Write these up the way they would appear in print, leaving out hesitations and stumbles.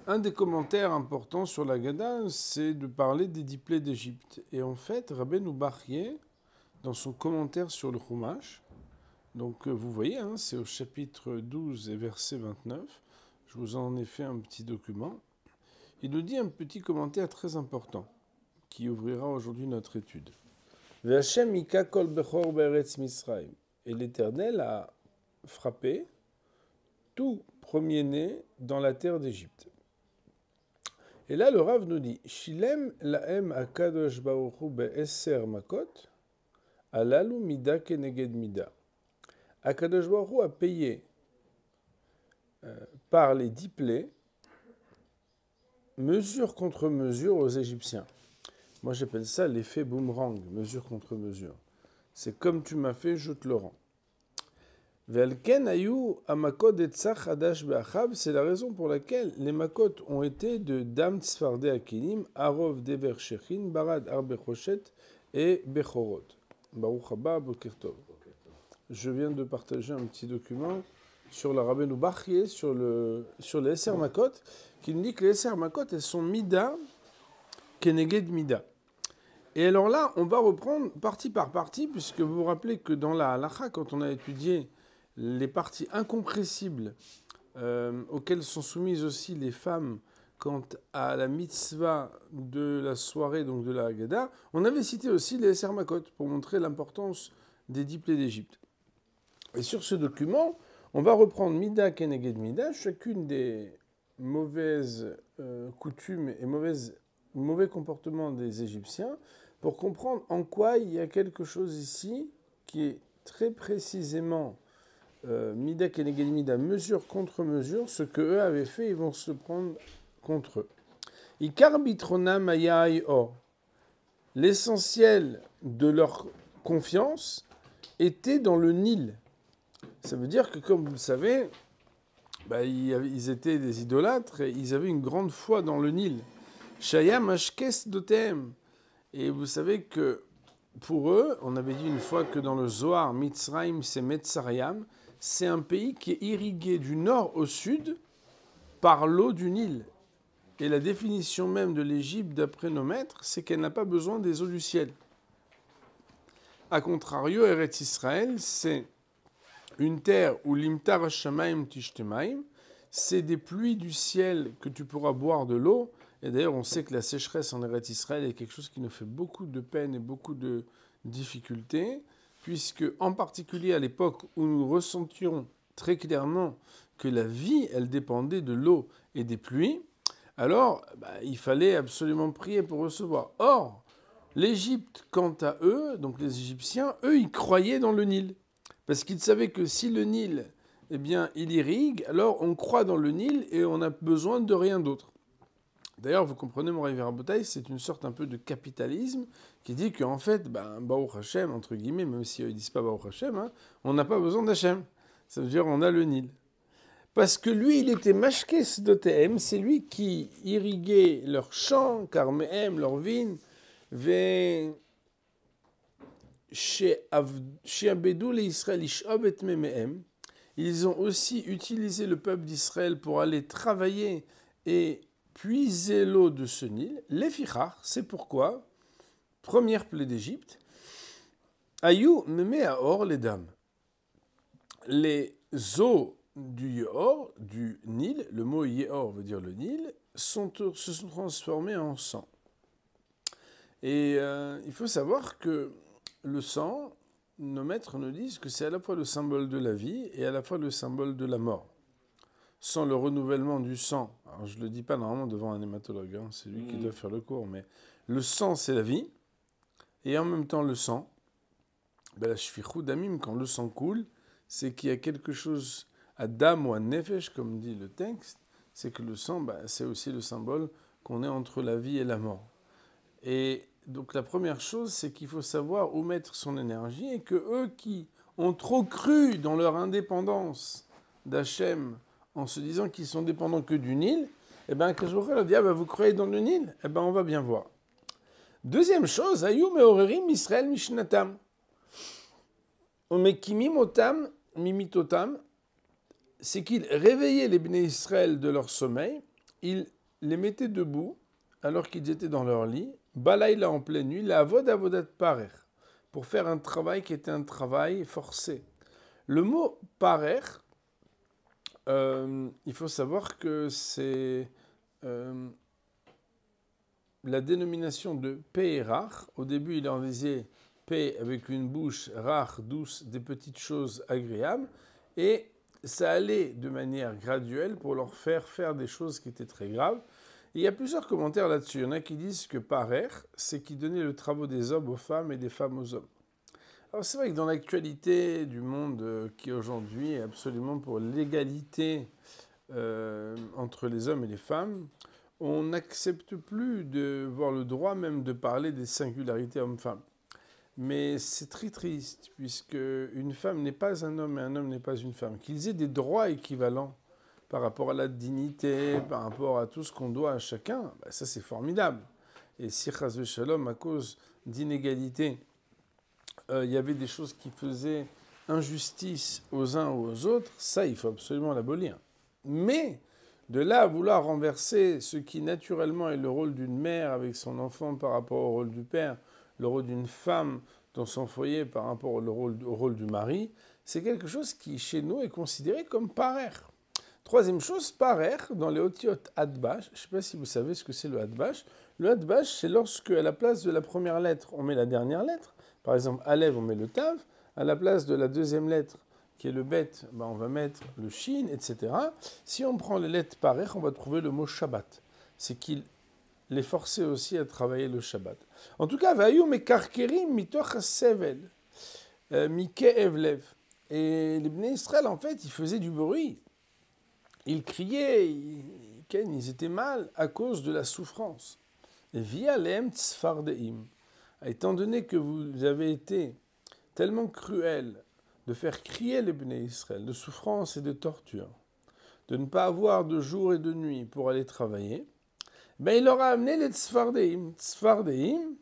Un des commentaires importants sur la Gada, c'est de parler des 10 plaies d'Égypte. Et en fait, Rabbeinu Bachye, dans son commentaire sur le Chumash, donc vous voyez, hein, c'est au chapitre 12 et verset 29, je vous en ai fait un petit document, il nous dit un petit commentaire très important qui ouvrira aujourd'hui notre étude. V'Hashem ika kol bechor be'eretz Misraïm. Et l'Éternel a frappé tout premier-né dans la terre d'Égypte. Et là, le Rav nous dit Shilem laem akadosh baruch hu be'eser makot, alalu mida keneged mida. Akadosh baruch hu a payé par les 10 plaies, mesure contre mesure aux Égyptiens. Moi, j'appelle ça l'effet boomerang, mesure contre mesure. C'est comme tu m'as fait, je te le rends. Velken ayu amakot etzach hadash be'achav, c'est la raison pour laquelle les makot ont été de Dam Tzfardé Akinim, Arov Dever Shechin, Barad Arbechoshet et Bechorot. Baruch haba, Boker Tov. Je viens de partager un petit document sur la Rabbeinu Bachye, sur les Esser Makot, qui nous dit que les Esser Makot, elles sont Mida, Keneged Mida. Et alors là, on va reprendre partie par partie, puisque vous vous rappelez que dans la Halacha, quand on a étudié les parties incompressibles auxquelles sont soumises aussi les femmes quant à la mitzvah de la soirée, donc de la Haggadah, on avait cité aussi les Esser Makot pour montrer l'importance des 10 plaies d'Égypte. Et sur ce document, on va reprendre Mida Keneged Mida, chacune des mauvaises coutumes et mauvais comportements des Égyptiens, pour comprendre en quoi il y a quelque chose ici qui est très précisément Mida Keneged Mida, mesure contre mesure, ce que eux avaient fait, ils vont se prendre contre eux. Ikar bitrona mayai or. L'essentiel de leur confiance était dans le Nil. Ça veut dire que, comme vous le savez, ils étaient des idolâtres et ils avaient une grande foi dans le Nil. Shaya mashkes dotem. Et vous savez que pour eux, on avait dit une fois que dans le Zohar, Mitzrayim, c'est Metzariam, c'est un pays qui est irrigué du nord au sud par l'eau du Nil. Et la définition même de l'Égypte, d'après nos maîtres, c'est qu'elle n'a pas besoin des eaux du ciel. A contrario, Eretz Israël, c'est une terre où l'imtar shamaim tishtemaim, c'est des pluies du ciel que tu pourras boire de l'eau. Et d'ailleurs, on sait que la sécheresse en Eretz Israël est quelque chose qui nous fait beaucoup de peine et beaucoup de difficultés, puisque en particulier à l'époque où nous ressentions très clairement que la vie, elle dépendait de l'eau et des pluies, alors il fallait absolument prier pour recevoir. Or, l'Égypte, quant à eux, donc les Égyptiens, eux, ils croyaient dans le Nil. Parce qu'ils savaient que si le Nil, il irrigue, alors on croit dans le Nil et on n'a besoin de rien d'autre. D'ailleurs, vous comprenez, mon Rav Rabotai, c'est une sorte un peu de capitalisme qui dit qu'en fait, Baruch Hashem, entre guillemets, même si eux ne disent pas Baruch Hashem, hein, on n'a pas besoin d'Hashem. Ça veut dire on a le Nil. Parce que lui, il était mashkes dotem, c'est lui qui irriguait leurs champs, karmehem, leurs vignes, ils ont aussi utilisé le peuple d'Israël pour aller travailler et puiser l'eau de ce Nil. Les fichar, c'est pourquoi, première plaie d'Égypte, Ayou meme à or les dames. Les eaux du Yehor, du Nil, le mot Yehor veut dire le Nil, se sont transformées en sang. Et il faut savoir que le sang, nos maîtres nous disent que c'est à la fois le symbole de la vie et à la fois le symbole de la mort. Sans le renouvellement du sang, alors je ne le dis pas normalement devant un hématologue, hein, c'est lui qui doit faire le cours, mais le sang c'est la vie, et en même temps le sang, la shfichut damim, quand le sang coule, c'est qu'il y a quelque chose à dam ou à nefesh, comme dit le texte, c'est que le sang, c'est aussi le symbole qu'on est entre la vie et la mort. Et donc la première chose, c'est qu'il faut savoir où mettre son énergie, et que eux qui ont trop cru dans leur indépendance d'Hachem, en se disant qu'ils sont dépendants que du Nil, Kajboch leur dit, vous croyez dans le Nil? On va bien voir. Deuxième chose, Ayou meorerim Israël mishnatam. Omekimim otam, mimitotam, c'est qu'ils réveillaient les Bnei Israël de leur sommeil, il les mettait debout alors qu'ils étaient dans leur lit, balaïla en pleine nuit, la avod avodat parer, pour faire un travail qui était un travail forcé. Le mot parer, il faut savoir que c'est la dénomination de paix rare. Au début, il en disait paix avec une bouche rare, douce, des petites choses agréables, et ça allait de manière graduelle pour leur faire des choses qui étaient très graves. Et il y a plusieurs commentaires là-dessus. Il y en a qui disent que parer, c'est qui donnait le travail des hommes aux femmes et des femmes aux hommes. Alors c'est vrai que dans l'actualité du monde qui aujourd'hui est absolument pour l'égalité entre les hommes et les femmes, on n'accepte plus de voir le droit même de parler des singularités hommes-femmes. Mais c'est très triste, puisque une femme n'est pas un homme et un homme n'est pas une femme. Qu'ils aient des droits équivalents par rapport à la dignité, par rapport à tout ce qu'on doit à chacun, bah ça c'est formidable. Et si chas v'shalom, à cause d'inégalités, il y avait des choses qui faisaient injustice aux uns ou aux autres, ça il faut absolument l'abolir. Mais de là à vouloir renverser ce qui naturellement est le rôle d'une mère avec son enfant par rapport au rôle du père, le rôle d'une femme dans son foyer par rapport au rôle du mari, c'est quelque chose qui chez nous est considéré comme parer. Troisième chose, parer, dans les otiyot adbash, je ne sais pas si vous savez ce que c'est le adbash. Le adbash, c'est lorsque à la place de la première lettre, on met la dernière lettre. Par exemple, Alev, on met le tav. À la place de la deuxième lettre, qui est le bet, ben on va mettre le shin, etc. Si on prend les lettres parer, on va trouver le mot Shabbat. C'est qu'il les forçait aussi à travailler le Shabbat. En tout cas, vayu mekarkerim mitoch sevel, mike evlev. Et les Bnei Israël, en fait, ils faisaient du bruit. Ils criaient, ils étaient mal à cause de la souffrance. Et via l'em tzfardeim. Étant donné que vous avez été tellement cruel de faire crier les Bnei Israël de souffrance et de torture, de ne pas avoir de jour et de nuit pour aller travailler, ben il leur a amené les tzfardeim. Tzfardeim,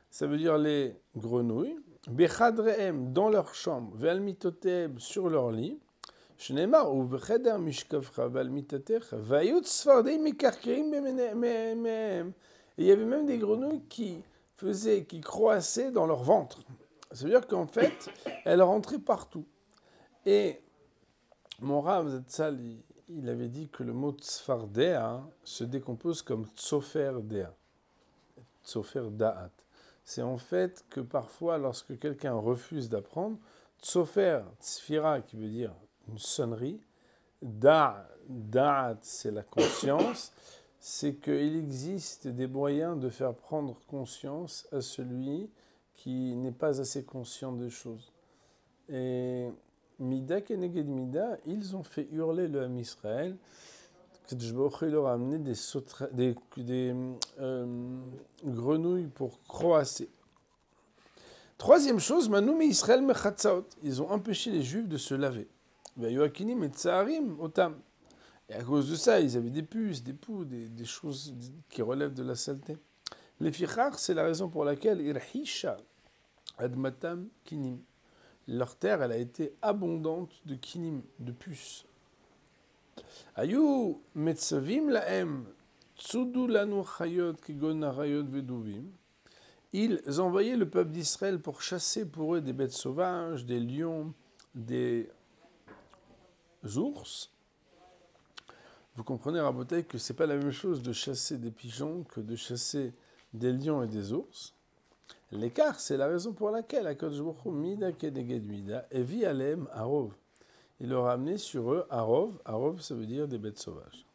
ça veut dire les grenouilles, bechadrehem, dans leur chambre, ve'almitoteb, sur leur lit, shneimar, ou vecheder mishkavcha ve'almitatecha, vayut tzfardeim mekarkerim bemehem. Et il y avait même des grenouilles qui croissaient dans leur ventre. Ça veut dire qu'en fait, elles rentraient partout. Et mon Rav Zatzal, il avait dit que le mot tzfardea se décompose comme tsofer dea, tsofer da'at. C'est en fait que parfois, lorsque quelqu'un refuse d'apprendre, tsofer, tzfira, qui veut dire une sonnerie, da'at, c'est la conscience, c'est qu'il existe des moyens de faire prendre conscience à celui qui n'est pas assez conscient des choses. Et Mida keneged Mida, ils ont fait hurler le Ham Israël. Il leur a amené des grenouilles pour croasser. Troisième chose, Manoum Israël mechatzaot. Ils ont empêché les Juifs de se laver. Yoakinim et Tsaharim otam. Et à cause de ça, ils avaient des puces, des poux, des choses qui relèvent de la saleté. Les fichar, c'est la raison pour laquelle irhisha admatam kinim. Leur terre, elle a été abondante de kinim, de puces. Ayu metzavim laem tsudu lanu chayot kigon harayot veduvim. Ils envoyaient le peuple d'Israël pour chasser pour eux des bêtes sauvages, des lions, des ours. Vous comprenez, Rabotai, que ce n'est pas la même chose de chasser des pigeons que de chasser des lions et des ours. L'écart, c'est la raison pour laquelle Akadosh Baruch Hu mida keneged mida evi aleim arov. Il leur a amené sur eux arov. Arov, ça veut dire des bêtes sauvages.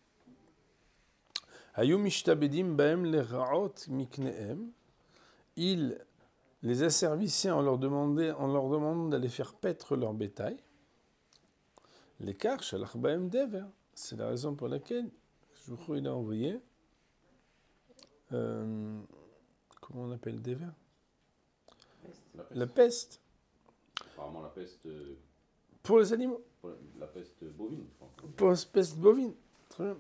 Hayu mishtabedim baem leraot mikneem. Il les asservissait en leur demandant d'aller faire paître leur bétail. L'écart, shalach baem dever. C'est la raison pour laquelle il a envoyé, comment on appelle dever ? La peste. Apparemment la peste... Pour les animaux. La peste bovine, je pense. Pour la peste bovine. Très bien.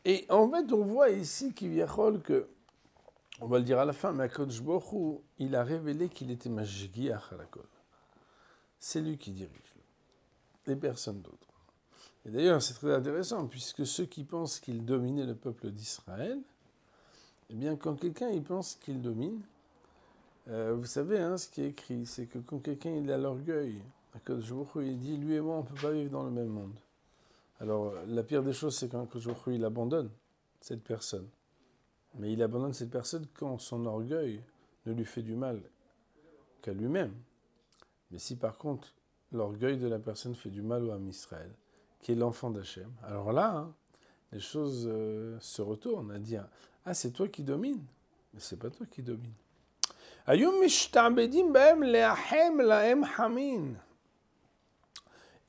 Et en fait, on voit ici que, on va le dire à la fin, mais Akadosh Baruch Hu, il a révélé qu'il était Mashgiach Halakol. C'est lui qui dirige, et personne d'autre. Et d'ailleurs, c'est très intéressant, puisque ceux qui pensent qu'ils dominaient le peuple d'Israël, eh bien, quand quelqu'un il pense qu'il domine, vous savez, hein, ce qui est écrit, c'est que quand quelqu'un il a l'orgueil, il dit, lui et moi, on ne peut pas vivre dans le même monde. Alors, la pire des choses, c'est quand il abandonne cette personne. Mais il abandonne cette personne quand son orgueil ne lui fait du mal qu'à lui-même. Mais si par contre, l'orgueil de la personne fait du mal au Ham Israël, qui est l'enfant d'Hachem, alors là, hein, les choses se retournent à dire « Ah, c'est toi qui domines !» Mais c'est pas toi qui domines.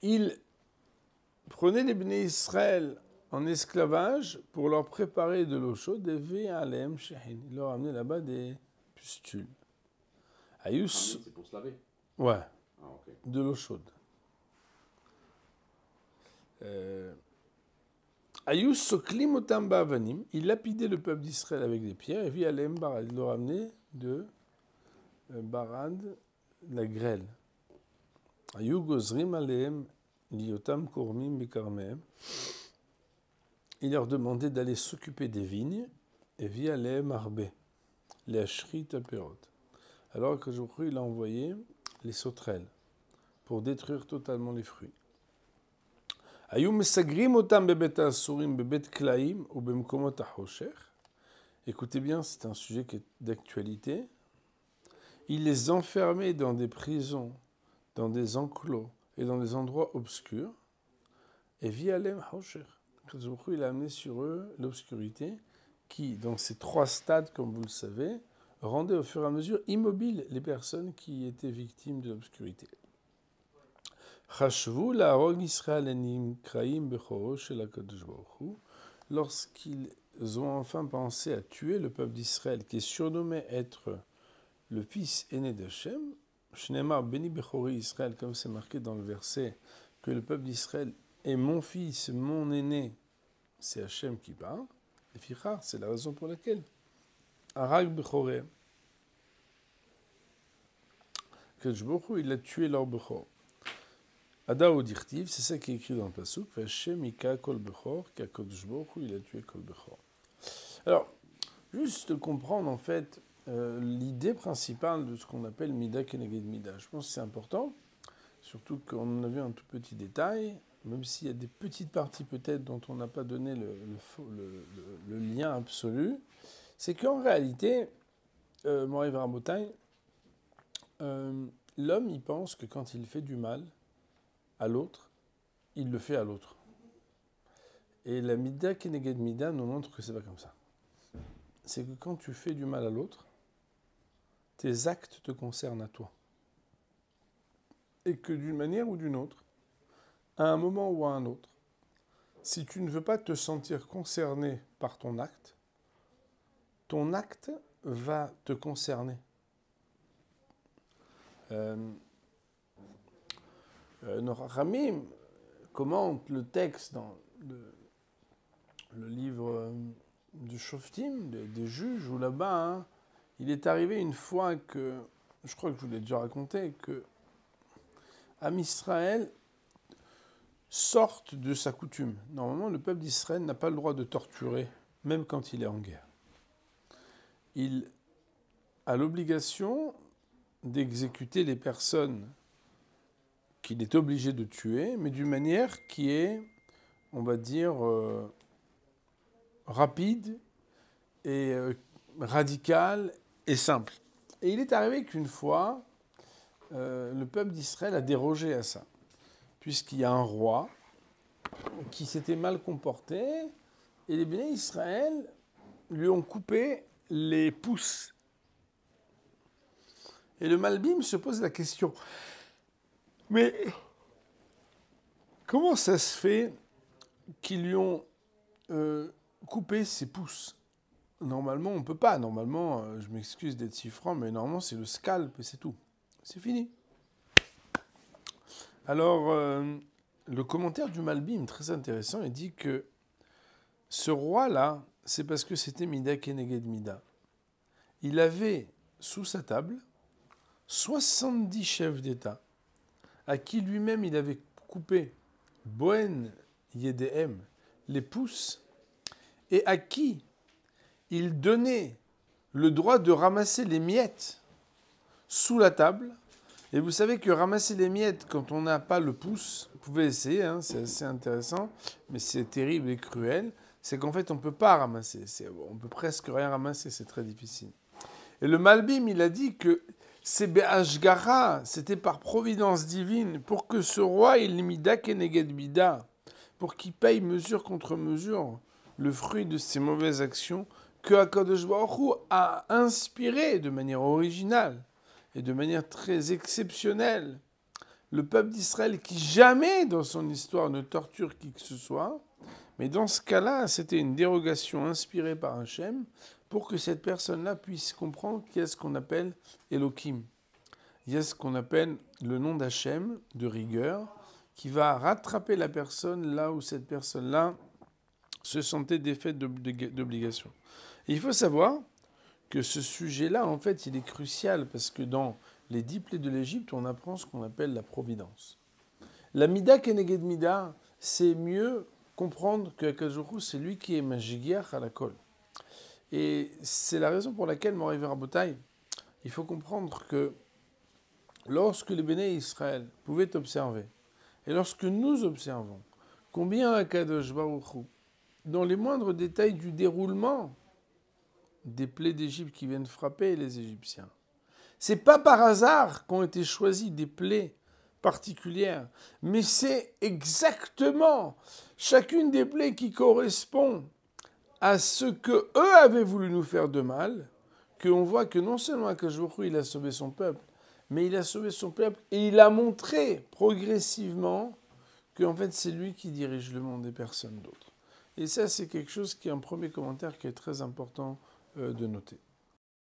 Il prenait les Bnei Israël en esclavage pour leur préparer de l'eau chaude et il leur amenait là-bas des pustules. C'est pour se laver. Ouais, Ah, ok. de l'eau chaude. Ayus soklim otam ba'avanim, il lapidait le peuple d'Israël avec des pierres et vit alem barad, il leur amenait de barad, de la grêle. Ayu gozrim aleem liotam kormim bekarmehem. Il leur demandait d'aller s'occuper des vignes et vit alem arbe, les ashrit aperot. Alors que il a envoyé les sauterelles pour détruire totalement les fruits. Écoutez bien, c'est un sujet qui est d'actualité. Il les enfermait dans des prisons, dans des enclos et dans des endroits obscurs. Et vialem hosher. Il a amené sur eux l'obscurité qui, dans ces trois stades, comme vous le savez, rendait au fur et à mesure immobiles les personnes qui étaient victimes de l'obscurité. Lorsqu'ils ont enfin pensé à tuer le peuple d'Israël, qui est surnommé être le fils aîné d'Hachem, Shneimar Beni Bechori Israël, comme c'est marqué dans le verset, que le peuple d'Israël est mon fils, mon aîné, c'est Hachem qui parle, et Fichar, c'est la raison pour laquelle. Arag Bechoré, que il a tué leur Bechor. Ada Dirtiv, c'est ça qui est écrit dans le Pasuk, Hachem Ika Kol Bechor, qu'Akadosh Baruch Hu, il a tué Kol Bechor. Alors, juste comprendre en fait l'idée principale de ce qu'on appelle Mida Keneged Mida. Je pense que c'est important, surtout qu'on en a vu un tout petit détail, même s'il y a des petites parties peut-être dont on n'a pas donné le lien absolu, c'est qu'en réalité, Moray Varabotai, l'homme il pense que quand il fait du mal à l'autre, il le fait à l'autre. Et la Mida Keneged Mida nous montre que c'est pas comme ça. C'est que quand tu fais du mal à l'autre, tes actes te concernent à toi. Et que d'une manière ou d'une autre, à un moment ou à un autre, si tu ne veux pas te sentir concerné par ton acte va te concerner. Ramim commente le texte dans le livre du Shoftim, des juges, où là-bas, hein, il est arrivé une fois que, je crois que je vous l'ai déjà raconté, que Am Israël sorte de sa coutume. Normalement, le peuple d'Israël n'a pas le droit de torturer, même quand il est en guerre. Il a l'obligation d'exécuter les personnes qu'il est obligé de tuer, mais d'une manière qui est, on va dire, rapide et radicale et simple. Et il est arrivé qu'une fois, le peuple d'Israël a dérogé à ça, puisqu'il y a un roi qui s'était mal comporté, et les Béné Israël lui ont coupé les pouces. Et le Malbim se pose la question, mais comment ça se fait qu'ils lui ont coupé ses pouces? Normalement, on ne peut pas. Normalement, je m'excuse d'être si franc, mais normalement, c'est le scalp et c'est tout. C'est fini. Alors, le commentaire du Malbim, très intéressant, il dit que ce roi-là, c'est parce que c'était Mida Keneged Mida. Il avait sous sa table 70 chefs d'État à qui lui-même il avait coupé Bohen Yédéhem, les pouces, et à qui il donnait le droit de ramasser les miettes sous la table. Et vous savez que ramasser les miettes quand on n'a pas le pouce, vous pouvez essayer, hein, c'est assez intéressant, mais c'est terrible et cruel, c'est qu'en fait on ne peut pas ramasser, on peut presque rien ramasser, c'est très difficile. Et le Malbim, il a dit que c'est Be'ashgara, c'était par providence divine, pour que ce roi, il mida keneged mida, pour qu'il paye mesure contre mesure le fruit de ses mauvaises actions, que HaKadosh Baruch Hu a inspiré de manière originale et de manière très exceptionnelle le peuple d'Israël qui jamais dans son histoire ne torture qui que ce soit. Mais dans ce cas-là, c'était une dérogation inspirée par Hachem pour que cette personne-là puisse comprendre qu'il y a ce qu'on appelle Elohim. Il y a ce qu'on appelle le nom d'Hachem, de rigueur, qui va rattraper la personne là où cette personne-là se sentait défaite d'obligation. Il faut savoir que ce sujet-là, en fait, il est crucial parce que dans les 10 plaies de l'Égypte, on apprend ce qu'on appelle la providence. La mida keneged mida, c'est mieux comprendre que Akadosh c'est lui qui est Mashiach à la colle. Et c'est la raison pour laquelle, Moray Rabotai, il faut comprendre que lorsque les Béné Israël pouvaient observer, et lorsque nous observons combien Akadosh Baruch Hu, dans les moindres détails du déroulement des plaies d'Égypte qui viennent frapper les Égyptiens, c'est pas par hasard qu'ont été choisies des plaies particulières, mais c'est exactement chacune des plaies qui correspond à ce que eux avaient voulu nous faire de mal, qu'on voit que non seulement Akadosh Baruch Hu, il a sauvé son peuple, mais il a sauvé son peuple et il a montré progressivement qu'en fait c'est lui qui dirige le monde et personne d'autre. Et ça, c'est quelque chose qui est un premier commentaire qui est très important de noter.